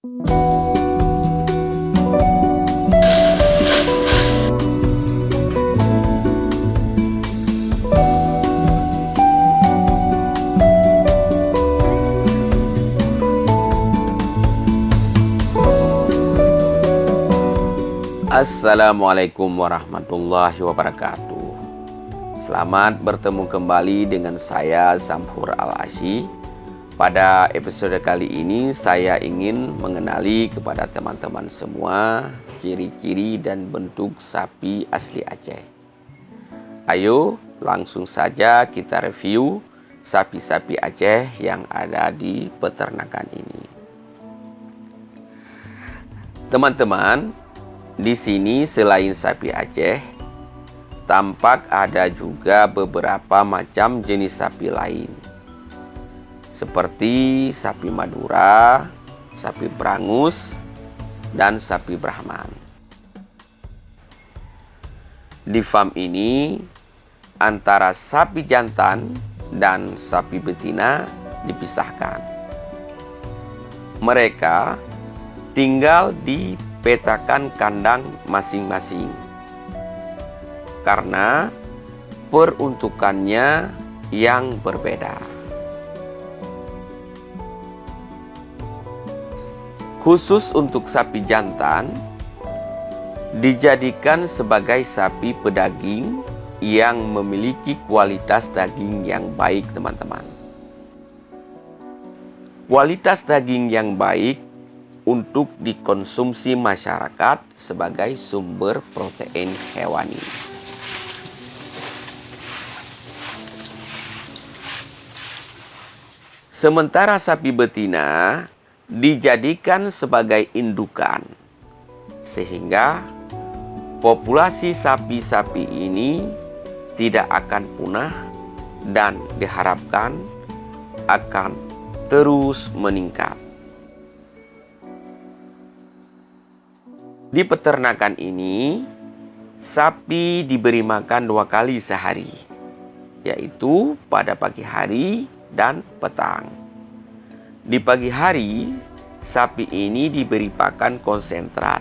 Assalamualaikum warahmatullahi wabarakatuh. Selamat bertemu kembali dengan saya Zamhur Al-Asy. Pada episode kali ini saya ingin mengenali kepada teman-teman semua ciri-ciri dan bentuk sapi asli Aceh. Ayo langsung saja kita review sapi-sapi Aceh yang ada di peternakan ini. Teman-teman, di sini selain sapi Aceh, tampak ada juga beberapa macam jenis sapi lain. Seperti sapi Madura, sapi Brangus, dan sapi Brahman. Di farm ini, antara sapi jantan dan sapi betina dipisahkan. Mereka tinggal di petakan kandang masing-masing karena peruntukannya yang berbeda. Khusus untuk sapi jantan dijadikan sebagai sapi pedaging yang memiliki kualitas daging yang baik, teman-teman. Kualitas daging yang baik untuk dikonsumsi masyarakat sebagai sumber protein hewani. Sementara sapi betina dijadikan sebagai indukan, sehingga populasi sapi-sapi ini tidak akan punah dan diharapkan akan terus meningkat. Di peternakan ini, sapi diberi makan 2 kali sehari, yaitu pada pagi hari dan petang. Di pagi hari, sapi ini diberi pakan konsentrat.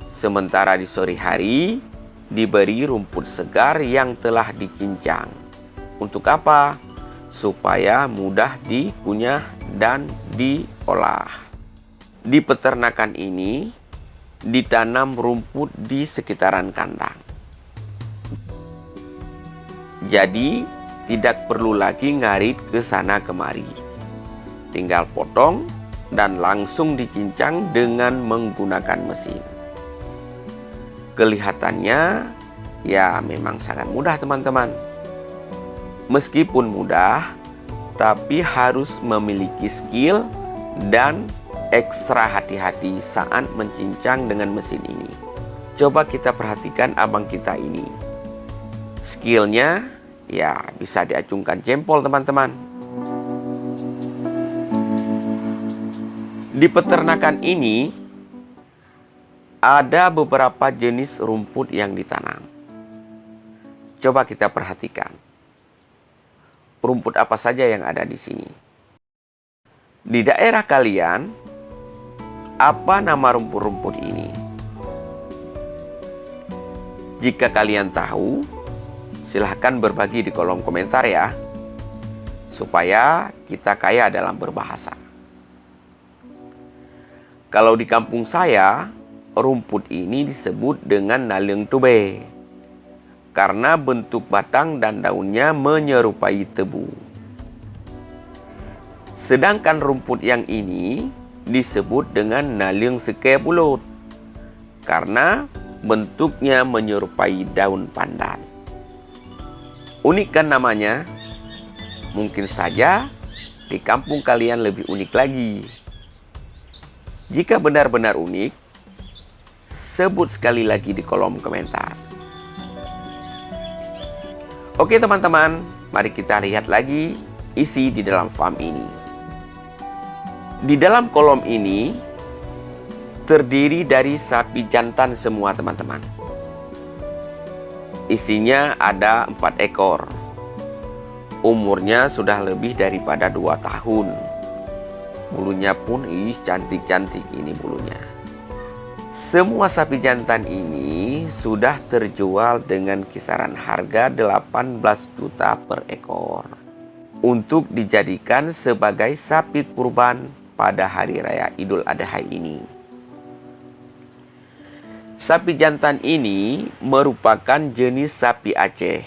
Sementara di sore hari, diberi rumput segar yang telah dicincang. Untuk apa? Supaya mudah dikunyah dan diolah. Di peternakan ini, ditanam rumput di sekitaran kandang. Jadi, tidak perlu lagi ngarit ke sana kemari. Tinggal potong dan langsung dicincang dengan menggunakan mesin. Kelihatannya ya memang sangat mudah, teman-teman. Meskipun mudah, tapi harus memiliki skill dan ekstra hati-hati saat mencincang dengan mesin ini. Coba kita perhatikan abang kita ini. Skillnya ya bisa diacungkan jempol, teman-teman. Di peternakan ini ada beberapa jenis rumput yang ditanam. Coba kita perhatikan. Rumput apa saja yang ada di sini? Di daerah kalian, apa nama rumput-rumput ini? Jika kalian tahu, silahkan berbagi di kolom komentar ya, supaya kita kaya dalam berbahasa. Kalau di kampung saya, rumput ini disebut dengan naleng tube, karena bentuk batang dan daunnya menyerupai tebu. Sedangkan rumput yang ini disebut dengan naleng seke pulut karena bentuknya menyerupai daun pandan. Unik kan namanya? Mungkin saja di kampung kalian lebih unik lagi. Jika benar-benar unik, sebut sekali lagi di kolom komentar. Oke teman-teman, mari kita lihat lagi isi di dalam farm ini. Di dalam kolom ini terdiri dari sapi jantan semua, teman-teman. Isinya ada 4 ekor. Umurnya sudah lebih daripada 2 tahun. Bulunya pun cantik-cantik ini bulunya. Semua sapi jantan ini sudah terjual dengan kisaran harga 18 juta per ekor untuk dijadikan sebagai sapi kurban pada hari raya Idul Adha ini. Sapi jantan ini merupakan jenis sapi Aceh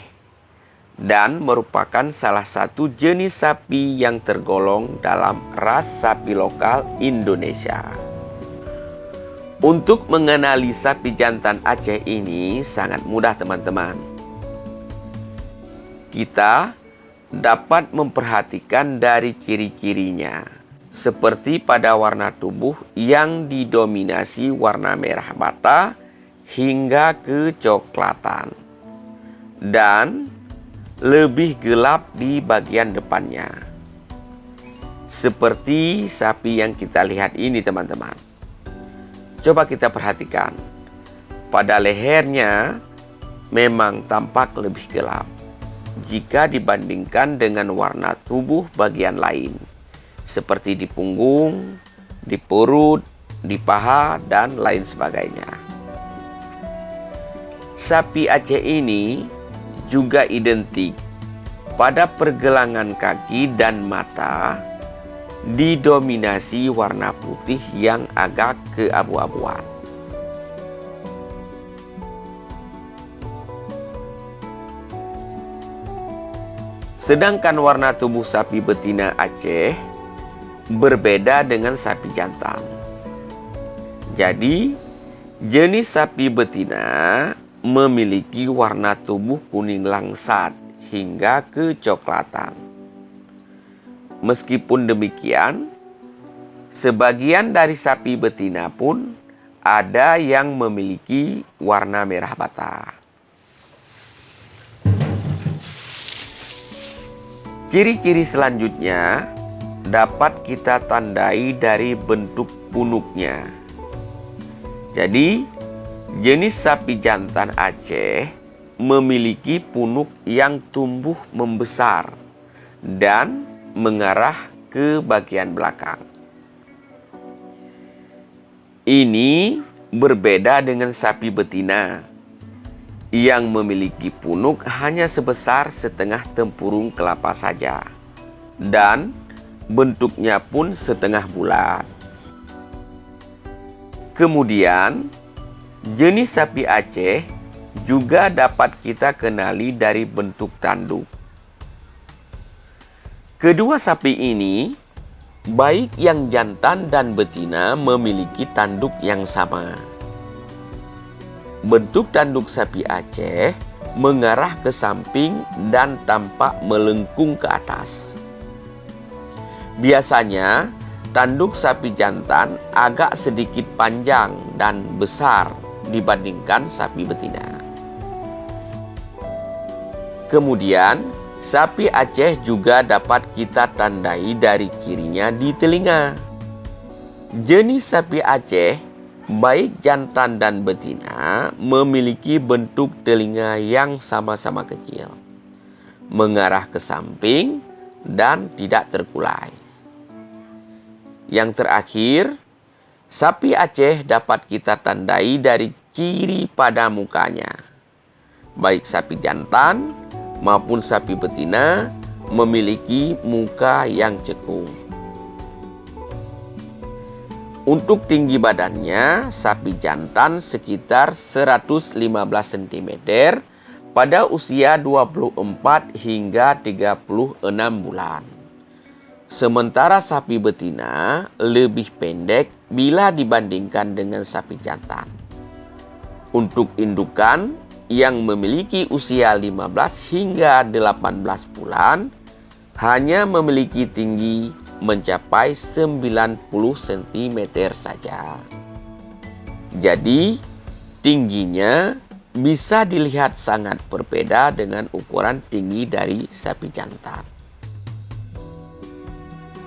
dan merupakan salah satu jenis sapi yang tergolong dalam ras sapi lokal Indonesia. Untuk mengenali sapi jantan Aceh ini sangat mudah teman-teman. Kita dapat memperhatikan dari ciri-cirinya, seperti pada warna tubuh yang didominasi warna merah bata hingga kecoklatan, dan lebih gelap di bagian depannya. Seperti sapi yang kita lihat ini teman-teman. Coba kita perhatikan, pada lehernya memang tampak lebih gelap jika dibandingkan dengan warna tubuh bagian lain, seperti di punggung, di perut, di paha, dan lain sebagainya. Sapi Aceh ini juga identik pada pergelangan kaki dan mata didominasi warna putih yang agak keabu-abuan. Sedangkan warna tubuh sapi betina Aceh berbeda dengan sapi jantan. Jadi, jenis sapi betina memiliki warna tubuh kuning langsat hingga kecoklatan. Meskipun demikian, sebagian dari sapi betina pun ada yang memiliki warna merah bata. Ciri-ciri selanjutnya dapat kita tandai dari bentuk punuknya. Jadi, jenis sapi jantan Aceh memiliki punuk yang tumbuh membesar dan mengarah ke bagian belakang. Ini berbeda dengan sapi betina yang memiliki punuk hanya sebesar setengah tempurung kelapa saja dan bentuknya pun setengah bulat. Kemudian, jenis sapi Aceh juga dapat kita kenali dari bentuk tanduk. Kedua sapi ini, baik yang jantan dan betina, memiliki tanduk yang sama. Bentuk tanduk sapi Aceh mengarah ke samping dan tampak melengkung ke atas. Biasanya, tanduk sapi jantan agak sedikit panjang dan besar dibandingkan sapi betina. Kemudian, sapi Aceh juga dapat kita tandai dari cirinya di telinga. Jenis sapi Aceh, baik jantan dan betina, memiliki bentuk telinga yang sama-sama kecil, mengarah ke samping dan tidak terkulai. Yang terakhir, sapi Aceh dapat kita tandai dari ciri pada mukanya. Baik sapi jantan maupun sapi betina memiliki muka yang cekung. Untuk tinggi badannya, sapi jantan sekitar 115 cm pada usia 24 hingga 36 bulan. Sementara sapi betina lebih pendek bila dibandingkan dengan sapi jantan. Untuk indukan yang memiliki usia 15 hingga 18 bulan hanya memiliki tinggi mencapai 90 cm saja. Jadi, tingginya bisa dilihat sangat berbeda dengan ukuran tinggi dari sapi jantan.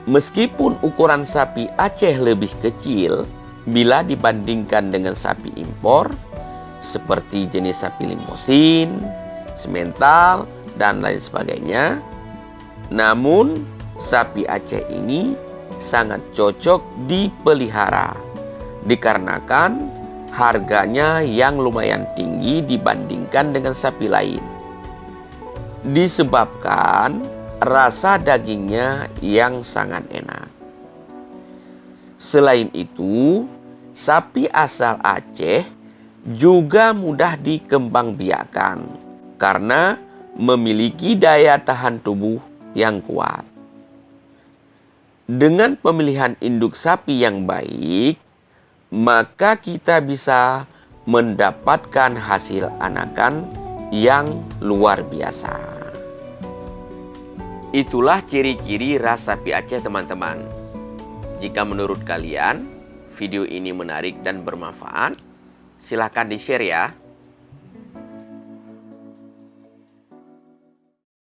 Meskipun ukuran sapi Aceh lebih kecil bila dibandingkan dengan sapi impor, seperti jenis sapi Limousin, Simmental, dan lain sebagainya. Namun, sapi Aceh ini sangat cocok dipelihara dikarenakan harganya yang lumayan tinggi dibandingkan dengan sapi lain. Disebabkan rasa dagingnya yang sangat enak. Selain itu, sapi asal Aceh juga mudah dikembangbiakkan karena memiliki daya tahan tubuh yang kuat. Dengan pemilihan induk sapi yang baik, maka kita bisa mendapatkan hasil anakan yang luar biasa. Itulah ciri-ciri ras sapi Aceh, teman-teman. Jika menurut kalian video ini menarik dan bermanfaat, silahkan di-share ya.